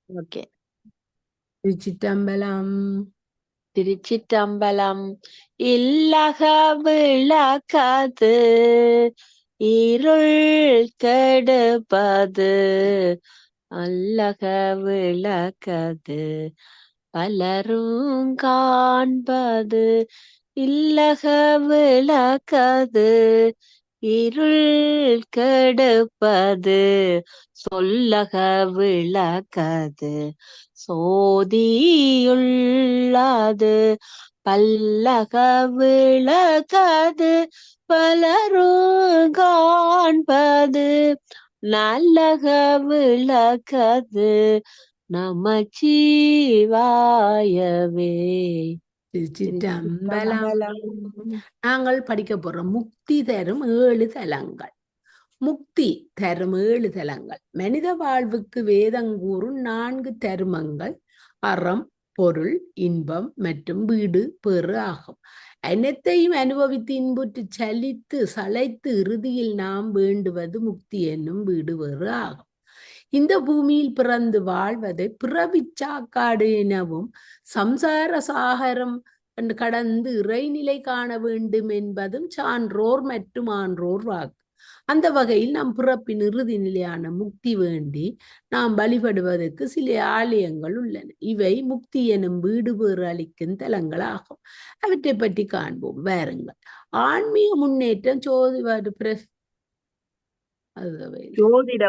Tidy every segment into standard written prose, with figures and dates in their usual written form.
Okay. திருச்சிற்றம்பலம். திருச்சிற்றம்பலம். இல்லக விளக்கது இருள் கெடுப்பது, அல்லக விளக்கது பலரும் காண்பது. இல்லக விளக்கது இருள் கெடுப்பது, சொல்லக விளக்கது சோதியுள்ளது. பல்லக விளக்கது பலரும் காண்பது, நல்லக விளக்கது நமச்சிவாயவே. திருச்சிற்றம்பலம். திருச்சிற்றம்பலம். நாங்கள் படிக்க போறோம் முக்தி தரும் 7 தலங்கள். முக்தி தரும் 7 தலங்கள். மனித வாழ்வுக்கு வேதங்கூறும் 4 தருமங்கள் அறம், பொருள், இன்பம் மற்றும் வீடு பேறு ஆகும். அனைத்தையும் அனுபவித்து இன்புற்று சலித்து சளைத்து இறுதியில் நாம் வேண்டுவது முக்தி என்னும் வீடு வேறு ஆகும். இந்த பூமியில் பிறந்து வாழ்வதை பிறவிச்சாக்காடு எனவும் சம்சார சாகரம் என்று கடந்து இறைநிலை காண வேண்டும் என்பதும் சான்றோர் மற்றும் ஆன்றோர் வாக்கு. அந்த வகையில் நம் பிறப்பின் இறுதி நிலையான முக்தி வேண்டி நாம் வழிபடுவதற்கு சில ஆலயங்கள் உள்ளன. இவை முக்தி எனும் வீடு பேறு அளிக்கும் தலங்களாகும். அவற்றை பற்றி காண்போம், வாருங்கள். ஆன்மீக முன்னேற்றம் ஜோதிட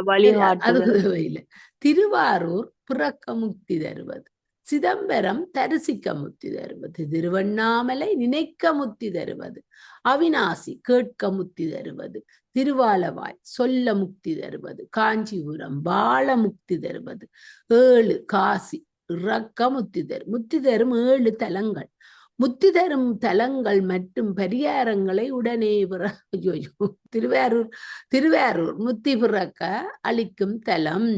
வழிகாட்டுதல். திருவாரூர் பிறக்க முக்தி தருவது, சிதம்பரம் தரிசிக்க முக்தி தருவது, திருவண்ணாமலை நினைக்க முக்தி தருவது, அவிநாசி கேட்க முக்தி தருவது, திருவாலவாய் சொல்ல முக்தி தருவது, காஞ்சிபுரம் வாழ முக்தி தருவது, 7 காசி இறக்க முக்தி தரும் 7 தலங்கள். முத்தி தரும் தலங்கள் மற்றும் பரிகாரங்களை உடனே திருவாரூர் முத்தி பிறக்க அளிக்கும் தலம்.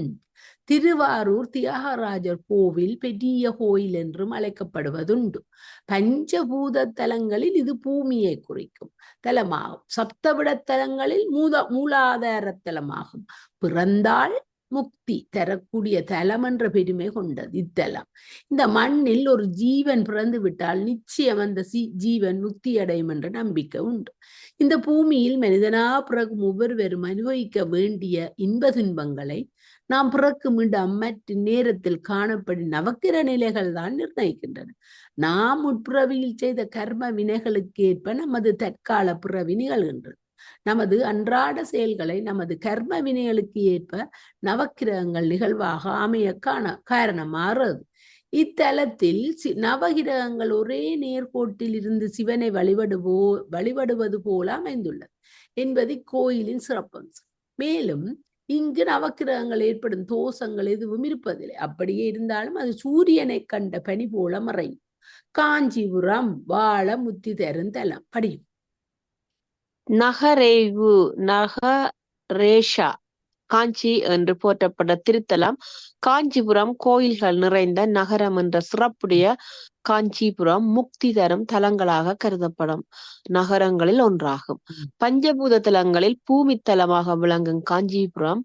திருவாரூர் தியாகராஜர் கோவில் பெரிய கோயில் என்றும் அழைக்கப்படுவதுண்டு. பஞ்சபூத தலங்களில் இது பூமியை குறிக்கும் தலமாகும். சப்தவிட தலங்களில் மூலாதார தலமாகும். பிறந்தால் முக்தி தரக்கூடிய தலம் என்ற பெருமை கொண்டது இத்தலம். இந்த மண்ணில் ஒரு ஜீவன் பிறந்து விட்டால் நிச்சயம் அந்த ஜீவன் முக்தி அடையும் என்ற நம்பிக்கை உண்டு. இந்த பூமியில் மனிதனா பிறகும் ஒவ்வொருவரும் அனுபவிக்க வேண்டிய இன்ப துன்பங்களை நாம் பிறக்கும் இடம் மற்றும் நேரத்தில் காணப்படும் நவக்கிர நிலைகள் தான் நிர்ணயிக்கின்றன. நாம் உட்பிறவியில் செய்த கர்ம வினைகளுக்கு ஏற்ப நமது தற்கால பிறவி நிகழ்கின்றது. நமது அன்றாட செயல்களை நமது கர்ம வினைகளுக்கு ஏற்ப நவக்கிரகங்கள் நிகழ்வாக அமைய காரணமாறுறது. இத்தலத்தில் நவகிரகங்கள் ஒரே நேர்கோட்டில் இருந்து சிவனை வழிபடுவது போல அமைந்துள்ளது என்பது கோயிலின் சிறப்பம்சம். மேலும் இங்கு நவக்கிரகங்கள் ஏற்படும் தோஷங்கள் எதுவும் இருப்பதில்லை. அப்படியே இருந்தாலும் அது சூரியனை கண்ட பனி போல மறையும். காஞ்சிபுரம் வாழ முத்தி தரும் தலம். படியும். நகரேவு நகரேஷா காஞ்சி என்று போற்றப்பட்ட திருத்தலம் காஞ்சிபுரம் கோயில்கள் நிறைந்த நகரம் என்ற சிறப்புடைய காஞ்சிபுரம் முக்தி தரும் தலங்களாக கருதப்படும் நகரங்களில் ஒன்றாகும். பஞ்சபூத தலங்களில் பூமி தலமாக விளங்கும் காஞ்சிபுரம்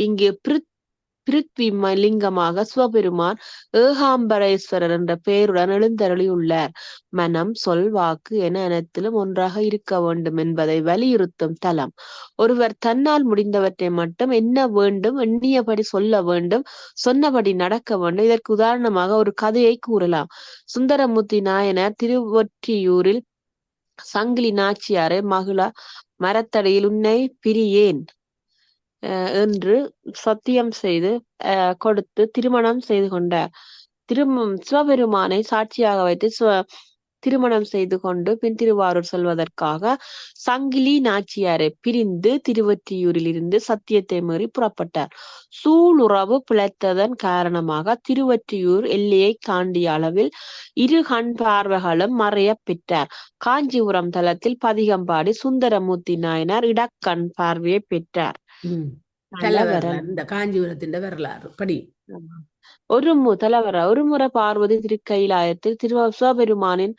இங்கு பிருத்வி லிங்கமாக சிவபெருமான் ஏகாம்பரேஸ்வரர் என்ற பெயருடன் எழுந்தருளியுள்ளார். மனம் சொல் வாக்கு என அனைத்திலும் ஒன்றாக இருக்க வேண்டும் என்பதை வலியுறுத்தும் தலம். ஒருவர் தன்னால் முடிந்தவற்றை மட்டும் எண்ண வேண்டும், எண்ணியபடி சொல்ல வேண்டும், சொன்னபடி நடக்க வேண்டும். இதற்கு உதாரணமாக ஒரு கதையை கூறலாம். சுந்தரமூர்த்தி நாயனார் திருவொற்றியூரில் சங்கிலி நாச்சியாரை மகிழ மரத்தடியில் உன்னை பிரியேன் என்று சத்தியம் செய்து கொடுத்து திருமணம் செய்து கொண்டார். சிவபெருமானை சாட்சியாக வைத்து திருமணம் செய்து கொண்டு பின் திருவாரூர் செல்வதற்காக சங்கிலி நாச்சியாரை பிரிந்து திருவொற்றியூரில் இருந்து சத்தியத்தை மீறி புறப்பட்டார். சூளுறவு பிழைத்ததன் காரணமாக திருவொற்றியூர் எல்லையை தாண்டிய அளவில் 2 கண் பார்வைகளும் மறைய பெற்றார். காஞ்சிபுரம் தலத்தில் பதிகம்பாடி சுந்தரமூர்த்தி நாயனார் இடக்கண் பார்வையை பெற்றார். இந்த காஞ்சிபுரத்தின் வரலாறு படி. ஒருமுறை பார்வதி திருக்கைலாயத்தில் சிவபெருமானின்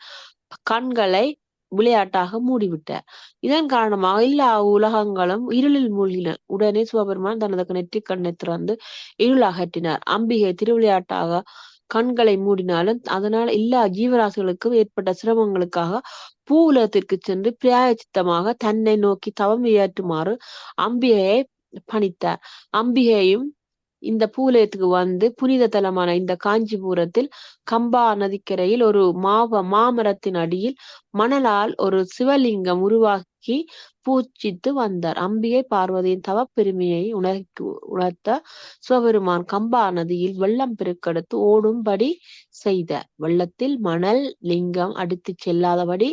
கண்களை விளையாட்டாக மூடிவிட்டார். இதன் காரணமாக எல்லா உலகங்களும் இருளில் மூழ்கின. உடனே சிவபெருமான் தனது நெற்றிக் கண்ணை திறந்து இருள் அகற்றினார். அம்பிகை திருவிளையாட்டாக கண்களை மூடினாலும் அதனால் எல்லா ஜீவராசிகளுக்கும் ஏற்பட்ட சிரமங்களுக்காக பூ உலகத்திற்கு சென்று பிராயச்சித்தமாக தன்னை நோக்கி தவம் இயற்றுமாறு அம்பிகையை பணித்தார். அம்பிகையும் இந்த பூலயத்துக்கு வந்து புனித தலமான இந்த காஞ்சிபுரத்தில் கம்பா நதிக்கரையில் ஒரு மாமரத்தின் அடியில் மணலால் ஒரு சிவலிங்கம் உருவாக்கி பூஜித்து வந்தார். அம்பிகை பார்வதியின் தவப்பெருமையை உணர்த்த சிவபெருமான் கம்பா நதியில் வெள்ளம் பெருக்கெடுத்து ஓடும்படி செய்தார். வெள்ளத்தில் மணல் லிங்கம் அடித்துச் செல்லாதபடி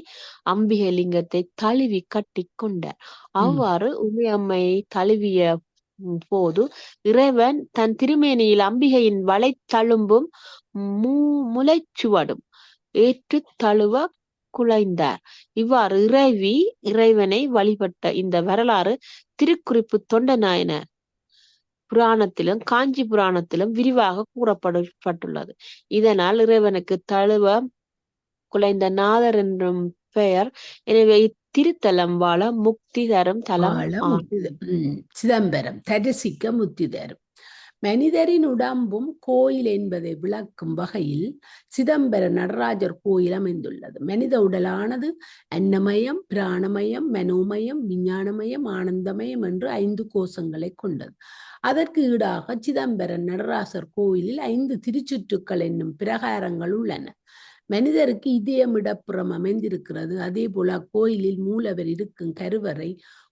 அம்பிகை லிங்கத்தை தழுவி கட்டி கொண்டார். அவ்வாறு உமையம்மையை தழுவிய போது இறைவன் தன் திருமேனியில் அம்பிகையின் வளைத்தழும்பும் முளைச்சுவடும் ஏற்று தழுவ குலைந்தார். இவ்வாறு இறைவனை வழிபட்ட இந்த வரலாறு திருக்குறிப்பு தொண்டநாயனார் புராணத்திலும் காஞ்சி புராணத்திலும் விரிவாக கூறப்பட்டுள்ளது. இதனால் இறைவனுக்கு தழுவ குலைந்த நாதர் என்றும் பெயர். எனவே திருத்தலம் வாழ முக்தி தரும் தலம் சிதம்பரம் தரிசிக்க முக்தி தரும். மனிதரின் உடம்பும் கோயில் என்பதை விளக்கும் வகையில் சிதம்பர நடராஜர் கோயில் அமைந்துள்ளது. மனித உடலானது அன்னமயம், பிராணமயம், மனோமயம், விஞ்ஞானமயம், ஆனந்தமயம் என்று 5 கோஷங்களை கொண்டது. அதற்கு ஈடாக சிதம்பர நடராசர் கோயிலில் 5 திருச்சுற்றுக்கள் என்னும் பிரகாரங்கள் உள்ளன. மனிதருக்கு இதயமிடப்புறம் அமைந்திருக்கிறது. அதே போல கோயிலில் மூலவர் இருக்கும் கருவறை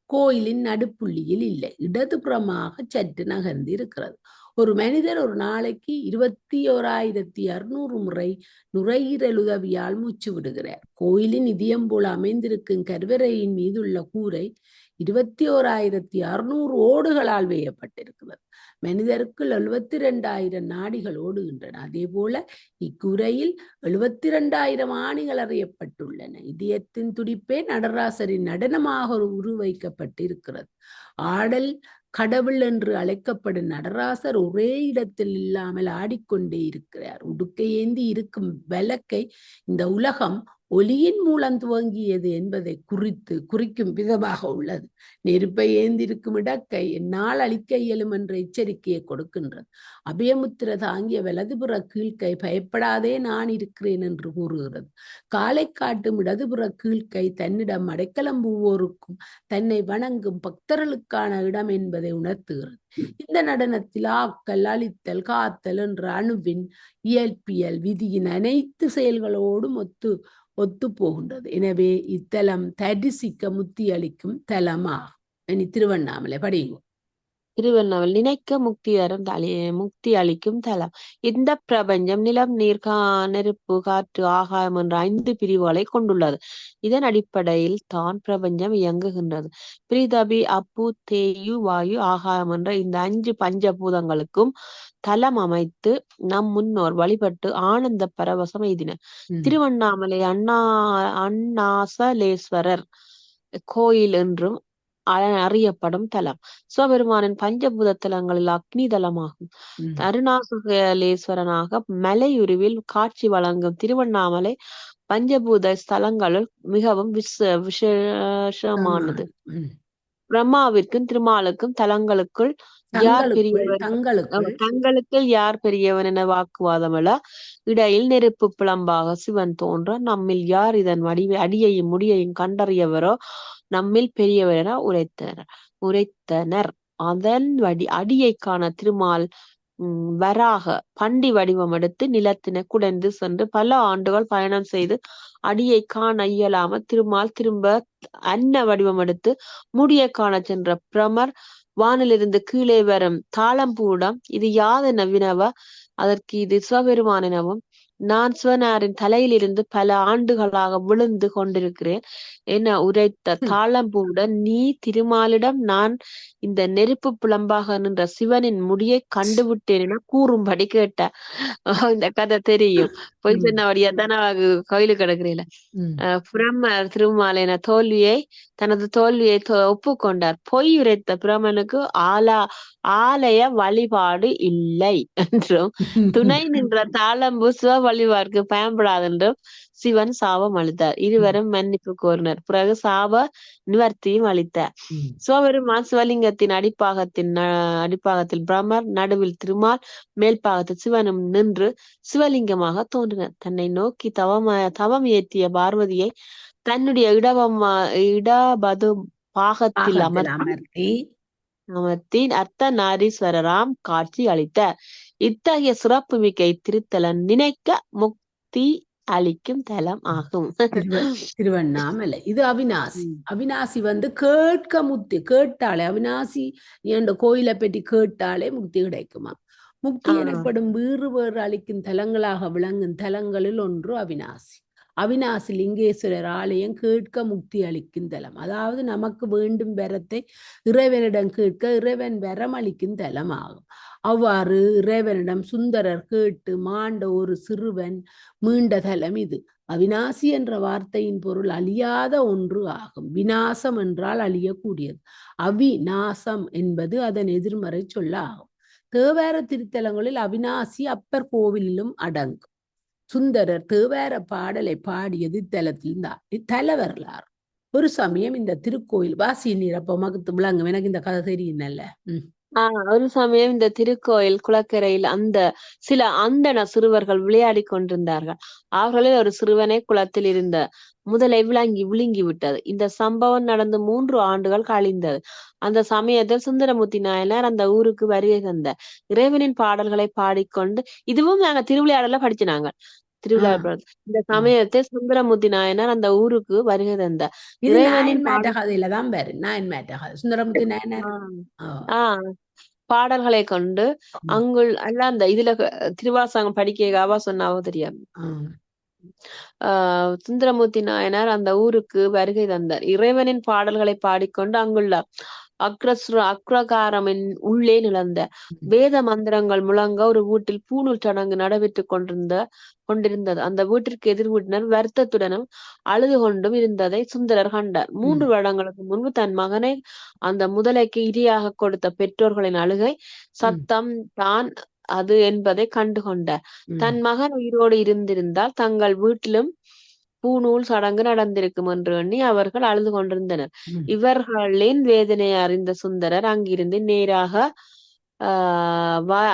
கோயிலின் நடுப்புள்ளியில் இல்லை, இடதுபுறமாக சற்று நகர்ந்து இருக்கிறது. ஒரு மனிதர் ஒரு நாளைக்கு 21,600 முறை நுரையீரல் உதவியால் மூச்சு விடுகிறார். கோயிலின் இதயம் போல அமைந்திருக்கும் கருவறையின் மீதுள்ள கூரை 21,600 ஓடுகளால் வேயப்பட்டிருக்கிறது. மனிதருக்கு 72,000 நாடிகள் ஓடுகின்றன. அதே போல இக்குறையில் 72,000 ஆணிகள் அறியப்பட்டுள்ளன. இதயத்தின் துடிப்பே நடராசரின் நடனமாக உருவைக்கப்பட்டிருக்கிறது. ஆடல் கடவுள் என்று அழைக்கப்படும் நடராசர் ஒரே இடத்தில் இல்லாமல் ஆடிக்கொண்டே இருக்கிறார். உடுக்கை ஏந்தி இருக்கும் விளக்கை இந்த உலகம் ஒளியின் மூலம் துவங்கியது என்பதை குறிக்கும் விதமாக உள்ளது. நெருப்பை ஏந்திருக்கும் இடக்கை என்னால் அழிக்க இயலும் என்ற எச்சரிக்கையை கொடுக்கின்றது. அபயமுத்திர தாங்கிய வலதுபுற கீழ்கை பயப்படாதே நான் இருக்கிறேன் என்று கூறுகிறது. காலை காட்டும் இடதுபுற கீழ்கை தன்னிடம் அடைக்கலம் பூவோருக்கும் தன்னை வணங்கும் பக்தர்களுக்கான இடம் என்பதை உணர்த்துகிறது. இந்த நடனத்தில் ஆக்கல், அழித்தல், காத்தல் என்ற அணுவின் இயற்பியல் விதியின் அனைத்து செயல்களோடும் ஒத்து போகின்றது. எனவே இத்தலம் தரிசிக்க முக்தி அளிக்கும் தலமாகும். இனி திருவண்ணாமலை படியுங்க. திருவண்ணாமலை நினைக்க முக்தி அளிக்கும் தலம். இந்த பிரபஞ்சம் நிலம், நீர், நெருப்பு, காற்று, ஆகாயம் என்ற 5 பிரிவுகளை கொண்டுள்ளது. இதன் அடிப்படையில் தான் பிரபஞ்சம் இயங்குகின்றது. பிரிதபி, அப்பு, தேயு, வாயு, ஆகாயம் என்ற இந்த 5 பஞ்சபூதங்களுக்கும் தலம் அமைத்து நம் முன்னோர் வழிபட்டு ஆனந்த பரவசம் எய்தினர். திருவண்ணாமலை அண்ணாசலேஸ்வரர் கோயில் என்றும் அறியப்படும் தலம். சிவபெருமானின் பஞ்சபூத தலங்களில் அக்னி தலமாகும். அருணாசலேஸ்வரனாக மலையுருவில் காட்சி வழங்கும் திருவண்ணாமலை பஞ்சபூத ஸ்தலங்களுள் மிகவும் விசேஷமானது. பிரம்மாவிற்கும் திருமாலுக்கும் தலங்களுக்குள் தங்களுக்குள் யார் பெரியவன் என வாக்குவாதமல்ல. இடையில் நெருப்பு பிளம்பாக சிவன் தோன்ற நம்மில் யார் இதன் அடியையும் முடியையும் கண்டறியவரோ நம்மில் பெரியவர் என உரைத்தனர். அதன் அடியை காண திருமால் வராக பண்டி வடிவம் எடுத்து நிலத்தினை குடைந்து சென்று பல ஆண்டுகள் பயணம் செய்து அடியை காண இயலாம திருமால் திரும்ப அன்ன வடிவம் எடுத்து முடியை காண சென்ற பிரமர் வானிலிருந்து கீழே வரும் தாளம்பூடம் இது யாதென வினவ அதற்கு இது சிவபெருமான் எனவும் நான் சிவனாரின் தலையிலிருந்து பல ஆண்டுகளாக விழுந்து கொண்டிருக்கிறேன் என உரைத்த தாளம்பூடன் நீ திருமாலிடம் நான் இந்த நெருப்பு புலம்பாக நின்ற சிவனின் முடியை கண்டுவிட்டேன் என கூறும்படி கேட்ட. இந்த கதை தெரியும். பொய் சொன்னபடியா தானே கோயிலுக்கு கிடக்குறீல. பிரம்மர் திருமாலின தனது தோல்வியை ஒப்புக்கொண்டார். பொய் உரைத்த பிரமனுக்கு ஆலய வழிபாடு இல்லை என்றும் துணை நின்ற தாளம்பு சிவ வழிபார்க்கு பயன்படாது என்றும் சிவன் சாபம் அளித்தார். இருவரும் மன்னிப்பு கோரினர். பிறகு சாப நிவர்த்தியும் அளித்தார். சிவபெருமான் சிவலிங்கத்தின் அடிப்பாகத்தில் பிரம்மர், நடுவில் திருமால், மேல் பாகத்தில் சிவனும் நின்று சிவலிங்கமாக தோன்றினர். தன்னை நோக்கி தவம் இயற்றிய பார்வதியை தன்னுடைய இடபது பாகத்தில் அமர்த்தி அர்த்தநாரீஸ்வரராம் காட்சி அளித்தார். இத்தகைய சிறப்புமிக்க இத்திருத்தலம் நினைக்க முக்தி அளிக்கும் தலம் ஆகும். திருவண்ணாமலை. இது அவிநாசி. அவிநாசி கேட்க முக்தி, கேட்டாலே அவிநாசி என்ற கோயிலை பற்றி கேட்டாலே முக்தி கிடைக்குமா. முக்தி எனப்படும் வேறு வேறு அளிக்கும் தலங்களாக விளங்கும் தலங்களில் ஒன்று அவிநாசி. அவிநாசி லிங்கேஸ்வரர் ஆலயம் கேட்க முக்தி அளிக்கும் தலம். அதாவது நமக்கு வேண்டும் வரத்தை இறைவனிடம் கேட்க இறைவன் வரம் அளிக்கும் தலம் ஆகும். அவ்வாறு இறைவனிடம் சுந்தரர் கேட்டு மாண்ட ஒரு சிறுவன் மீண்ட தலம் இது. அவிநாசி என்ற வார்த்தையின் பொருள் அழியாத ஒன்று ஆகும். விநாசம் என்றால் அழியக்கூடியது. அவிநாசம் என்பது அதன் எதிர்மறை சொல்ல ஆகும். தேவார திருத்தலங்களில் அவிநாசி அப்பர் கோவிலிலும் அடங்கும். சுந்தரர் தேவார பாடலை பாடியது இத்தலத்தில் தான். இத்தல வரலாறு. ஒரு சமயம் இந்த திருக்கோயில் வாசி நிரப்ப மகத்து விளங்கும். எனக்கு இந்த கதை தெரியும்ல. ஒரு சமயம் இந்த திருக்கோயில் குளக்கரையில் சில அந்தண சிறுவர்கள் விளையாடி கொண்டிருந்தார்கள். அவர்களில் ஒரு சிறுவனை குளத்தில் இருந்த முதலை விழுங்கி விட்டது. இந்த சம்பவம் நடந்து 3 ஆண்டுகள் கழிந்தது. அந்த சமயத்தில் சுந்தரமூர்த்தி நாயனார் அந்த ஊருக்கு வருகை தந்தார். இறைவனின் பாடல்களை பாடிக்கொண்டு, இதுவும் நாங்க திருவிளையாடல படிச்சினாங்க. திருவிழா இந்த சமயத்தில் சுந்தரமூர்த்தி நாயனார் அந்த ஊருக்கு வருகை தந்தார். இறைவனின் கதையில தான் சுந்தரமூர்த்தி நாயனார் பாடல்களை கொண்டு அந்த இதுல திருவாசகம் படிக்க சொன்னாவோ தெரியாது. சுந்தரமூர்த்தி நாயனார் அந்த ஊருக்கு வருகை தந்தார். இறைவனின் பாடல்களை பாடிக்கொண்டு அங்குள்ள அக்ரகாரமின் உள்ளே நிலந்த வேத மந்திரங்கள் முழங்க ஒரு வீட்டில் பூணூல் சடங்கு நடைபெற்றுக் கொண்டிருந்தது. அந்த வீட்டிற்கு எதிர் வீட்டினர் வருத்தத்துடனும் அழுது கொண்டும் இருந்ததை சுந்தரர் கண்டார். 3 வருடங்களுக்கு முன்பு தன் மகனை அந்த முதலைக்கு இரையாக கொடுத்த பெற்றோர்களின் அழுகை சத்தம் தான் அது என்பதை கண்டு கொண்டார். தன் மகன் உயிரோடு இருந்திருந்தால் தங்கள் வீட்டிலும் பூநூல் சடங்கு நடந்திருக்கும் என்று எண்ணி அவர்கள் அழுது கொண்டிருந்தனர். இவர்களின் வேதனையை அறிந்த சுந்தரர் அங்கிருந்து நேராக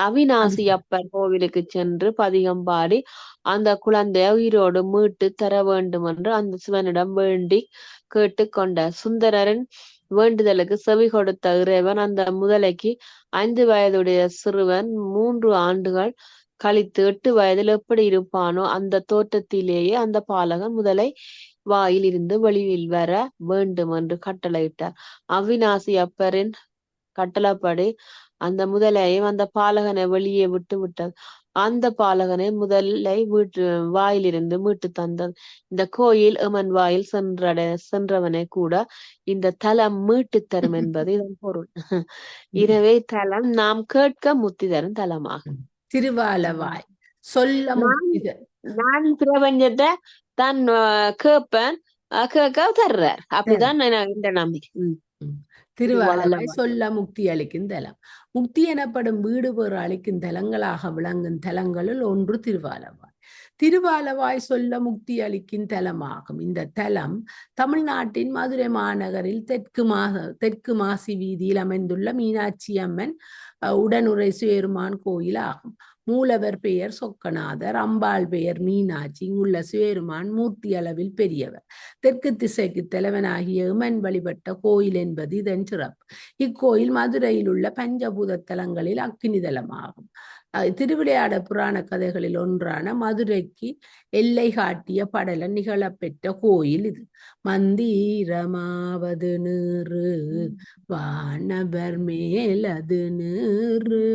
அவிநாசி அப்பர் கோவிலுக்கு சென்று பதிகம் பாடி அந்த குழந்தையை உயிரோடு மீட்டு தர வேண்டும் என்று அந்த சிவனிடம் வேண்டி கேட்டுக்கொண்டார். சுந்தரரின் வேண்டுதலுக்கு செவி கொடுத்த இறைவன் அந்த முதலைக்கு 5 வயதுடைய சிறுவன் 3 ஆண்டுகள் கழித்து 8 வயதில் எப்படி இருப்பானோ அந்த தோற்றத்திலேயே அந்த பாலகன் முதலை வாயில் இருந்து வெளியில் வர வேண்டும் என்று கட்டளையிட்டார். அவிநாசி அப்பரின் கட்டளைப்படி அந்த முதலையும் அந்த பாலகனை வெளியே விட்டு விட்டது. அந்த பாலகனை முதலை வாயிலிருந்து மீட்டு தந்தது. இந்த கோயில் எமன் வாயில் சென்றவனை கூட இந்த தலம் மீட்டு தரும் என்பது இதன் பொருள். எனவே தலம் நாம் கேட்க முத்தி தரும் தலமாகும். திருவாலவாய் சொல்ல நான் பிரபஞ்சத்தை தான் கேட்பேன், கேட்க தர்றார். அப்படிதான் இந்த நம்பிக்கை. திருவாலவாய் சொல்ல முக்தி அளிக்கும் தலம். முக்தி எனப்படும் வீடு பேறு அளிக்கும் தலங்களாக விளங்கும் தலங்களில் ஒன்று திருவாலவாய். திருவாலவாய் சொல்ல முக்தி அளிக்கும் தலமாகும். இந்த தலம் தமிழ்நாட்டின் மதுரை மாநகரில் தெற்கு மாசி வீதியில் அமைந்துள்ள மீனாட்சி அம்மன் உடனுறை சுயருமான் கோயில் ஆகும். மூலவர் பெயர் சொக்கநாதர், அம்பாள் பெயர் மீனாட்சி. இங்குள்ள சுயருமான் மூர்த்தி அளவில் பெரியவர். தெற்கு திசைக்கு தலைவனாகிய எமன் வழிபட்ட கோயில் என்பது இதன் சிறப்பு. இக்கோயில் மதுரையில் உள்ள பஞ்சபூத தலங்களில் அக்கினிதலமாகும். திருவிளையாட புராண கதைகளில் ஒன்றான மதுரைக்கு எல்லை காட்டிய படலன் நிகழப்பெற்ற கோயில் இது. மந்திரமாவது நீரு வானவர் மேலது நீரு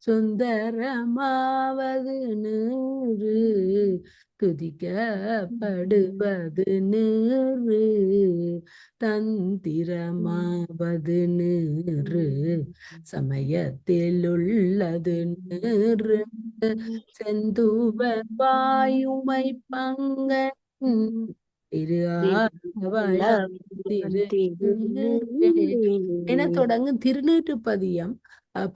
சுந்தரமாவது நீரு துதிக்கப்படுவது நீரு தந்திரமாவது நீரு சமயத்தில் உள்ளது நீரு செந்துவர் வாயுமை பங்கன் என தொடங்கும் திருநீற்று பதியம்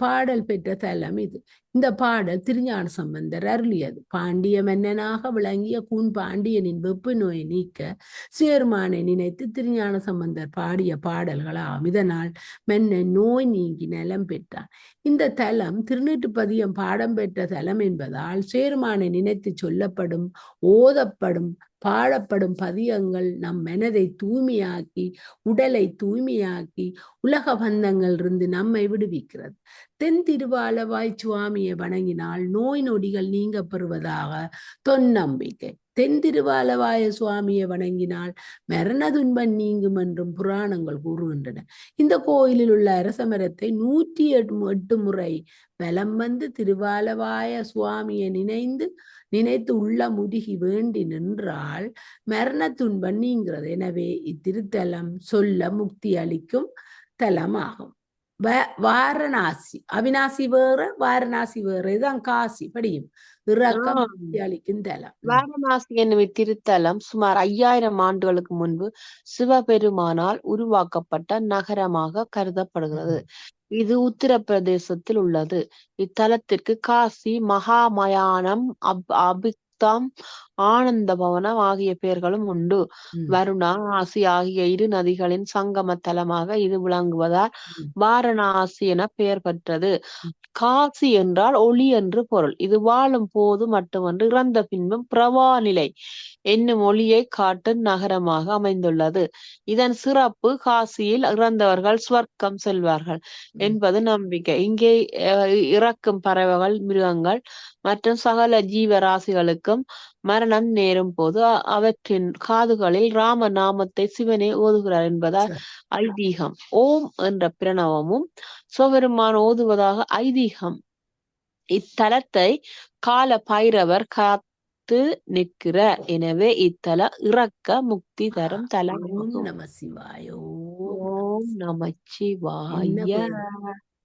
பாடல் பெற்ற தலம் இது. இந்த பாடல் திருஞான சம்பந்தர் அருளியது. பாண்டிய மன்னனாக விளங்கிய கூன் பாண்டியனின் வெப்பு நோயை நீக்க சேர்மானை நினைத்து திருஞான சம்பந்தர் பாடிய பாடல்களாம். இதனால் மன்னன் நோய் நீங்கி நலம் பெற்றான். இந்த தலம் திருநீற்றுப்பதியம் பாடம் பெற்ற தலம் என்பதால் சேர்மானை நினைத்து சொல்லப்படும், ஓதப்படும், பாடப்படும் பதியங்கள் நம் மனதை தூய்மையாக்கி, உடலை தூய்மையாக்கி, உலக பந்தங்கள் இருந்து நம்மை விடுவிக்கிறது. தென் திருவாலவாய் சுவாமியை வணங்கினால் நோய் நொடிகள் நீங்க பெறுவதாக தொன்னம்பிக்கை. தென் திருவாலவாய சுவாமியை வணங்கினால் மரண துன்பம் நீங்கும் என்றும் புராணங்கள் கூறுகின்றன. இந்த கோயிலில் உள்ள அரச மரத்தை 108 முறை வலம் வந்து திருவாலவாய சுவாமியை நினைத்து உள்ள முருகி வேண்டி நின்றால் மரண துன்பம் நீங்கிறது. எனவே இத்திருத்தலம் சொல்ல முக்தி அளிக்கும் தலமாகும். வாரணாசி, அவிநாசி வேற, வாரணாசி வேற. இதுதான் காசி படியும் இறக்கம் முக்தி அளிக்கும் தலம். வாரணாசி என்னும் இத்திருத்தலம் சுமார் 5000 ஆண்டுகளுக்கு முன்பு சிவபெருமானால் உருவாக்கப்பட்ட நகரமாக கருதப்படுகிறது. இது உத்தரப்பிரதேசத்தில் உள்ளது. இத்தலத்திற்கு காசி, மகாமயானம், அபிக்தம், ஆனந்த பவனம் ஆகிய பெயர்களும் உண்டு. வருணா, ஆசி ஆகிய இரு நதிகளின் சங்கம தலமாக இது விளங்குவதால் வாரணாசி என பெயர் பெற்றது. காசி என்றால் ஒளி என்று பொருள். இது வாழும் போது மட்டுமன்று இறந்த பின்பும் பிரவா நிலை என்னும் ஒளியை காட்டும் நகரமாக அமைந்துள்ளது. இதன் சிறப்பு காசியில் இறந்தவர்கள் சுவர்க்கம் செல்வார்கள் என்பது நம்பிக்கை. இங்கே இறக்கும் பறவைகள், மிருகங்கள் மற்றும் சகல ஜீவராசிகளுக்கும் மரணம் நேரும் போது அவற்றின் காதுகளில் ராம நாமத்தை சிவனே ஓதுகிறார் என்பதால் ஐதீகம். ஓம் என்ற பிரணவமும் சிவபெருமான் ஓதுவதாக ஐதீகம். இத்தலத்தை கால பைரவர் காத்து நிற்கிறார். எனவே இத்தல இறக்க முக்தி தரும் தலம். ஓம் நம சிவாய. ஓம் நமச்சிவாய.